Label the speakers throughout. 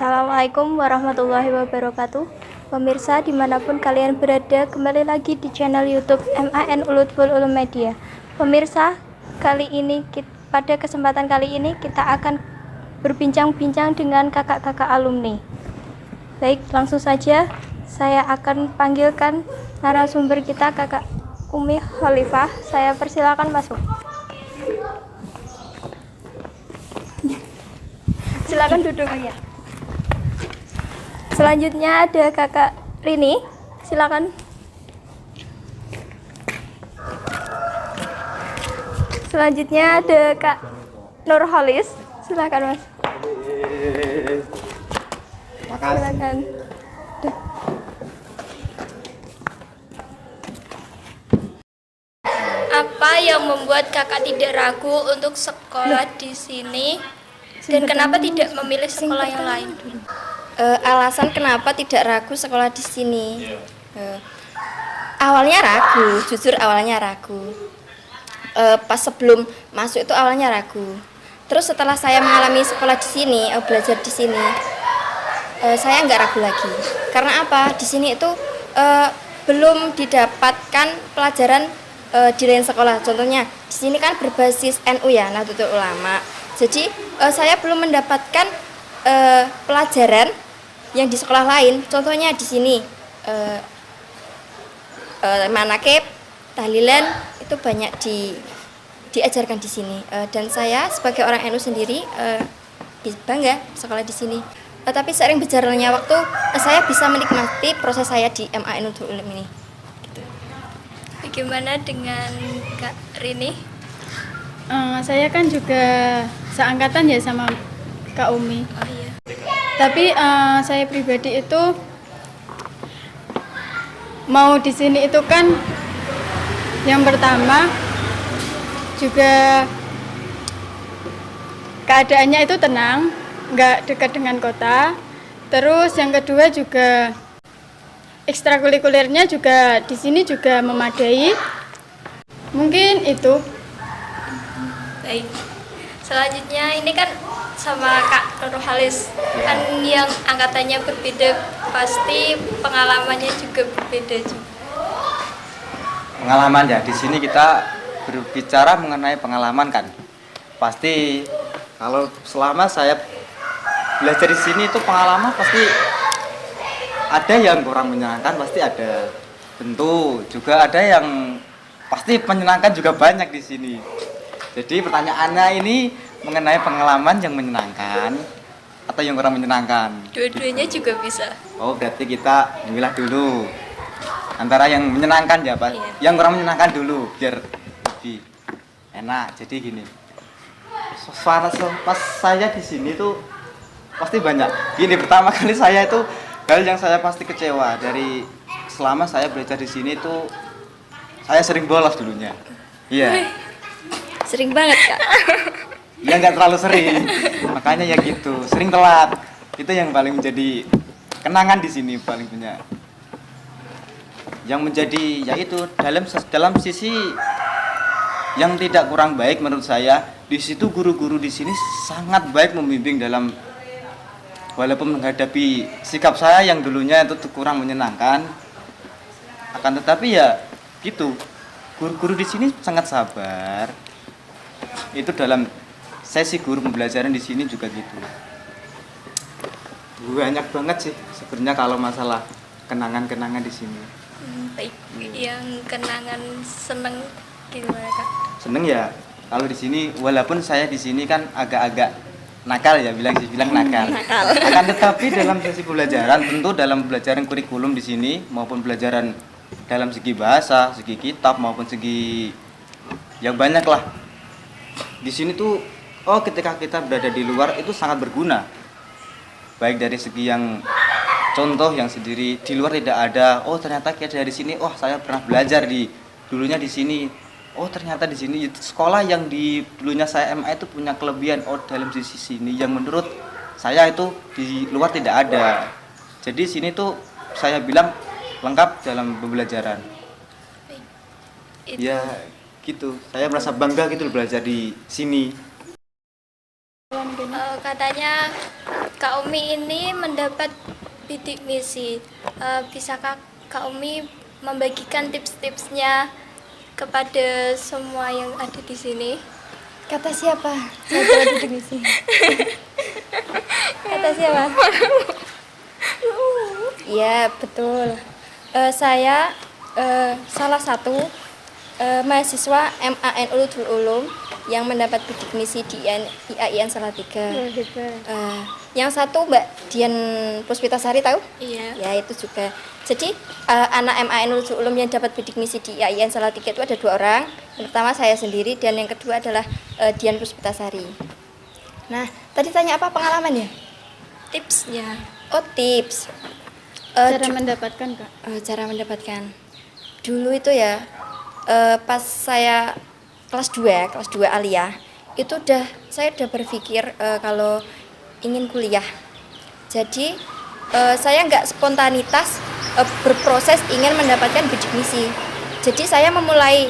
Speaker 1: Assalamualaikum warahmatullahi wabarakatuh. Pemirsa dimanapun kalian berada, kembali lagi di channel YouTube MAN Uludful Ulum Media. Pemirsa, pada kesempatan kali ini kita akan berbincang-bincang dengan kakak-kakak alumni. Baik, langsung saja saya akan panggilkan narasumber kita, Kakak Umi Khalifah. Saya persilakan masuk. Silakan duduk. Ya. Selanjutnya ada Kakak Rini. Silakan. Selanjutnya ada Kak Nurholis. Silakan, Mas. Silakan. Apa yang membuat Kakak tidak ragu untuk sekolah di sini? Dan kenapa tidak memilih sekolah yang lain?
Speaker 2: Alasan kenapa tidak ragu sekolah di sini? Awalnya ragu, jujur awalnya ragu. Pas sebelum masuk itu awalnya ragu. Terus setelah saya mengalami sekolah di sini, belajar di sini, saya nggak ragu lagi. Karena apa? Di sini itu belum didapatkan pelajaran di lain sekolah. Contohnya di sini kan berbasis NU ya, Nahdlatul Ulama. Jadi saya belum mendapatkan pelajaran yang di sekolah lain. Contohnya di sini manakib, tahlilan itu banyak diajarkan di sini. Dan saya sebagai orang NU sendiri bangga sekolah di sini. Tapi seiring berjalannya waktu, saya bisa menikmati proses saya di MAN Uludful Ulum ini. Gitu.
Speaker 1: Bagaimana dengan Kak Rini?
Speaker 3: Saya kan juga seangkatan ya sama Kak Umi.
Speaker 1: Oh iya.
Speaker 3: Tapi saya pribadi itu mau di sini itu kan yang pertama juga keadaannya itu tenang, nggak dekat dengan kota. Terus yang kedua juga ekstrakurikulernya juga di sini juga memadai. Mungkin itu.
Speaker 1: Baik. Selanjutnya ini kan sama Kak Nurholis, kan yang angkatannya berbeda, pasti pengalamannya juga berbeda juga.
Speaker 4: Pengalaman ya, di sini kita berbicara mengenai pengalaman kan. Pasti kalau selama saya belajar di sini itu pengalaman pasti ada yang kurang menyenangkan, pasti ada. Tentu juga ada yang pasti menyenangkan juga banyak di sini. Jadi pertanyaannya ini mengenai pengalaman yang menyenangkan atau yang kurang menyenangkan.
Speaker 1: Dua-duanya juga bisa.
Speaker 4: Oh, berarti kita memilah dulu antara yang menyenangkan ya, Pak.
Speaker 1: Iya.
Speaker 4: Yang kurang menyenangkan dulu biar lebih enak. Jadi gini. Pas saya di sini tuh pasti banyak. Gini, pertama kali saya itu hal yang saya pasti kecewa dari selama saya belajar di sini tuh saya sering bolos dulunya. Iya.
Speaker 2: Sering banget, Kak.
Speaker 4: Ya nggak terlalu sering, makanya ya gitu, sering telat. Itu yang paling menjadi kenangan di sini paling banyak. Yang menjadi yaitu dalam sisi yang tidak kurang baik menurut saya, di situ guru-guru di sini sangat baik membimbing dalam walaupun menghadapi sikap saya yang dulunya itu kurang menyenangkan. Akan tetapi ya gitu, guru-guru di sini sangat sabar. Itu dalam sesi guru pembelajaran di sini juga gitu. Banyak banget sih sebenarnya kalau masalah kenangan-kenangan di sini.
Speaker 1: Baik. Yang kenangan seneng gimana, Kak?
Speaker 4: Seneng ya kalau di sini, walaupun saya di sini kan agak-agak nakal ya, bilang nakal. Akan tetapi dalam sesi pembelajaran, tentu dalam pembelajaran kurikulum di sini maupun pelajaran dalam segi bahasa, segi kitab maupun segi yang banyak lah. Di sini tuh ketika kita berada di luar itu sangat berguna. Baik dari segi yang contoh yang sendiri di luar tidak ada. Oh, ternyata kita dari sini, saya pernah belajar dulunya di sini. Oh, ternyata di sini sekolah yang di dulunya saya MA itu punya kelebihan dalam sisi sini yang menurut saya itu di luar tidak ada. Jadi sini tuh saya bilang lengkap dalam pembelajaran. Ya gitu, saya merasa bangga gitu belajar di sini.
Speaker 1: Katanya Kak Umi ini mendapat bidik misi. Bisakah Kak Umi membagikan tips-tipsnya kepada semua yang ada di sini?
Speaker 2: Kata siapa? Saya dapat bidik misi.
Speaker 1: Kata siapa?
Speaker 2: Iya, betul. Saya salah satu mahasiswa MAN Uludul Ulum yang mendapat bidik misi di IAIN Salatiga. Yang satu Mbak Dian Puspitasari tahu?
Speaker 1: Iya.
Speaker 2: Ya, itu juga. Jadi anak MAN Uludul Ulum yang dapat bidik misi di IAIN Salatiga itu ada 2 orang. Yang pertama saya sendiri dan yang kedua adalah Dian Puspitasari. Nah, tadi tanya apa pengalaman ya?
Speaker 1: Tipsnya.
Speaker 2: Oh, tips.
Speaker 3: Cara mendapatkan, Kak.
Speaker 2: Cara mendapatkan. Dulu itu ya, pas saya kelas 2 aliyah, itu saya udah berpikir kalau ingin kuliah. Jadi saya nggak spontanitas berproses ingin mendapatkan bidik misi. Jadi saya memulai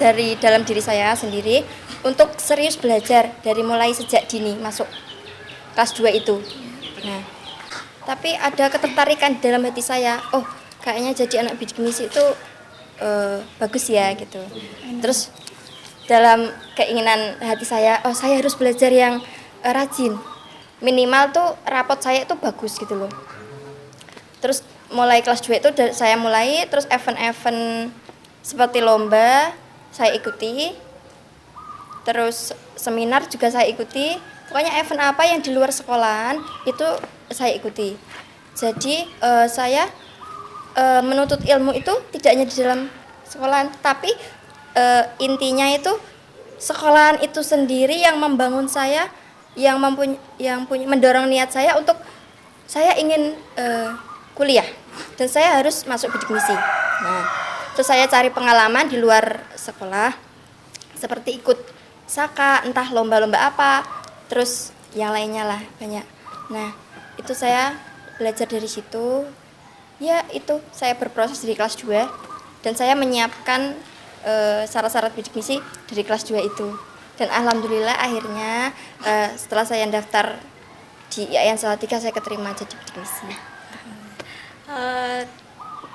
Speaker 2: dari dalam diri saya sendiri untuk serius belajar dari mulai sejak dini masuk kelas 2 itu. Nah, tapi ada ketertarikan dalam hati saya, oh kayaknya jadi anak bidik misi itu bagus ya gitu. Terus dalam keinginan hati saya, oh saya harus belajar yang rajin, minimal tuh rapot saya itu bagus gitu loh. Terus mulai kelas 2 itu saya mulai, terus event-event seperti lomba saya ikuti, terus seminar juga saya ikuti, pokoknya event apa yang di luar sekolahan itu saya ikuti. Jadi saya menuntut ilmu itu tidak hanya di dalam sekolahan, tapi intinya itu sekolahan itu sendiri yang membangun saya, yang mendorong niat saya untuk saya ingin kuliah dan saya harus masuk bidik misi. Nah, terus saya cari pengalaman di luar sekolah seperti ikut saka, entah lomba-lomba apa, terus yang lainnya lah banyak. Nah, itu saya belajar dari situ. Ya itu saya berproses di kelas 2 dan saya menyiapkan syarat-syarat bidik misi dari kelas 2 itu. Dan alhamdulillah akhirnya setelah saya daftar di IAIN Salatiga saya keterima jadi bidik misi.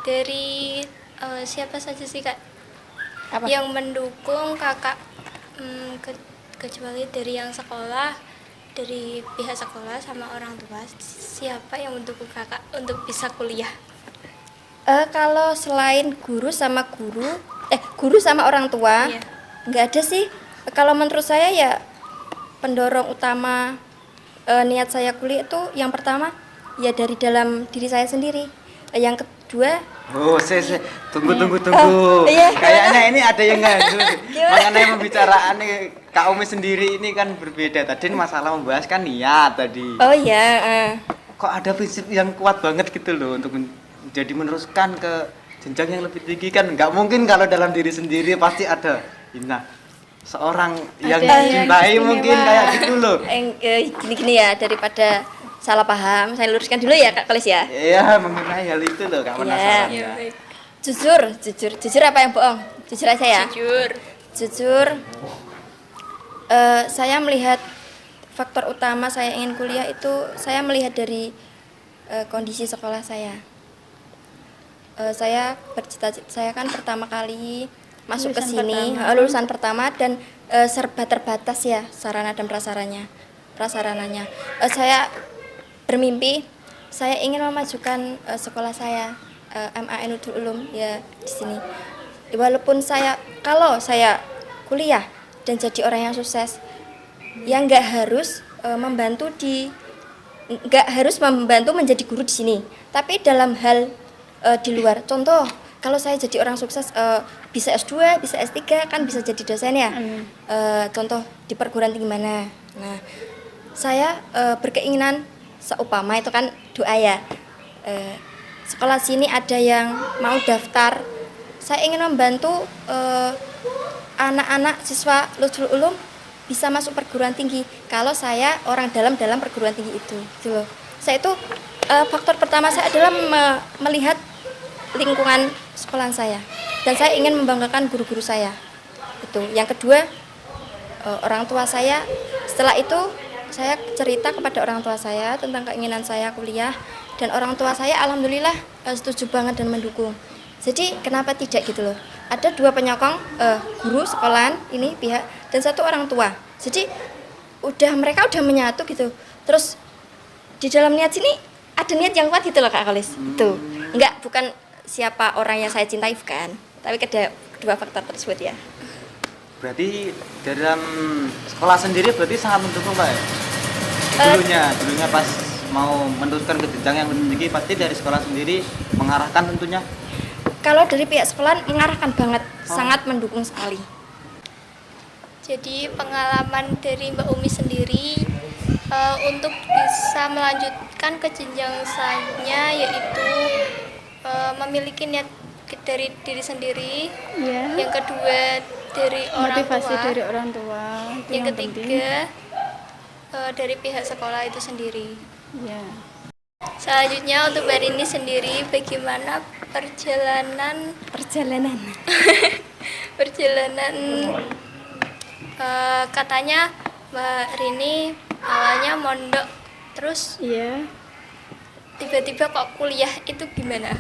Speaker 1: Dari siapa saja sih Kak
Speaker 2: Apa?
Speaker 1: yang mendukung Kakak, kecuali dari yang sekolah, dari pihak sekolah sama orang tua, siapa yang mendukung Kakak untuk bisa kuliah?
Speaker 2: Kalau selain guru sama orang tua,
Speaker 1: Iya.
Speaker 2: nggak ada sih. Kalau menurut saya ya pendorong utama niat saya kuliah itu yang pertama ya dari dalam diri saya sendiri. Yang kedua,
Speaker 4: Oh, tunggu.
Speaker 2: iya.
Speaker 4: Kayaknya ini ada yang ngadu. Mengenai pembicaraan Kak Umi sendiri ini kan berbeda. Tadi masalah membahas kan niat tadi.
Speaker 2: oh ya,
Speaker 4: Kok ada prinsip yang kuat banget gitu loh untuk jadi meneruskan ke jenjang yang lebih tinggi kan? Nggak mungkin kalau dalam diri sendiri pasti ada. Nah, seorang yang
Speaker 3: Ada yang
Speaker 4: cintai
Speaker 3: istimewa.
Speaker 4: mungkin kayak gitu loh.
Speaker 2: gini-gini ya daripada salah paham, saya luruskan dulu ya Kak Kolis ya.
Speaker 4: Iya, mengenai hal itu loh Kak penasaran
Speaker 2: Iya.
Speaker 4: ya.
Speaker 1: Baik.
Speaker 2: Jujur apa yang bohong? Jujur aja ya. Jujur, saya melihat faktor utama saya ingin kuliah itu saya melihat dari kondisi sekolah saya. Saya bercita-cita, saya kan pertama kali masuk ke
Speaker 3: Lulusan
Speaker 2: sini,
Speaker 3: pertama.
Speaker 2: lulusan pertama dan serba terbatas ya sarana dan prasarananya. Saya bermimpi saya ingin memajukan sekolah saya MAN Uludul Ulum ya di sini. Walaupun kalau saya kuliah dan jadi orang yang sukses, yang nggak harus membantu menjadi guru di sini, tapi dalam hal di luar. Contoh, kalau saya jadi orang sukses bisa S2, bisa S3 kan bisa jadi dosen ya. Contoh di perguruan tinggi mana. Nah, saya berkeinginan seumpama itu kan doa ya. Sekolah sini ada yang mau daftar. Saya ingin membantu anak-anak siswa Uludul Ulum bisa masuk perguruan tinggi. Kalau saya orang dalam perguruan tinggi itu, gitu loh. Saya itu faktor pertama saya adalah melihat lingkungan sekolah saya dan saya ingin membanggakan guru-guru saya. Itu. Yang kedua orang tua saya. Setelah itu saya cerita kepada orang tua saya tentang keinginan saya kuliah, dan orang tua saya alhamdulillah setuju banget dan mendukung. Jadi kenapa tidak gitu loh. Ada dua penyokong, guru sekolahan ini pihak dan satu orang tua. Jadi mereka udah menyatu gitu. Terus di dalam niat sini ada niat yang kuat gitu loh Kak Kolis. Itu bukan siapa orang yang saya cintai bukan, tapi kedua faktor tersebut ya.
Speaker 4: Berarti dalam sekolah sendiri berarti sangat mendukung Pak ya? Dulunya pas mau meneruskan ke jenjang yang lebih tinggi pasti dari sekolah sendiri mengarahkan tentunya.
Speaker 2: Kalau dari pihak sekolah mengarahkan banget, sangat mendukung sekali.
Speaker 1: Jadi pengalaman dari Mbak Umi sendiri untuk bisa melanjutkan ke jenjang selanjutnya yaitu memiliki niat dari diri sendiri.
Speaker 3: Ya.
Speaker 1: Yang kedua dari orang
Speaker 3: Motivasi
Speaker 1: tua.
Speaker 3: dari orang tua. Itu
Speaker 1: Yang
Speaker 3: penting.
Speaker 1: ketiga dari pihak sekolah itu sendiri.
Speaker 3: Ya.
Speaker 1: Selanjutnya untuk Mbak Rini sendiri bagaimana perjalanan katanya Mbak Rini awalnya mondok terus
Speaker 3: Iya.
Speaker 1: tiba-tiba kok kuliah itu gimana?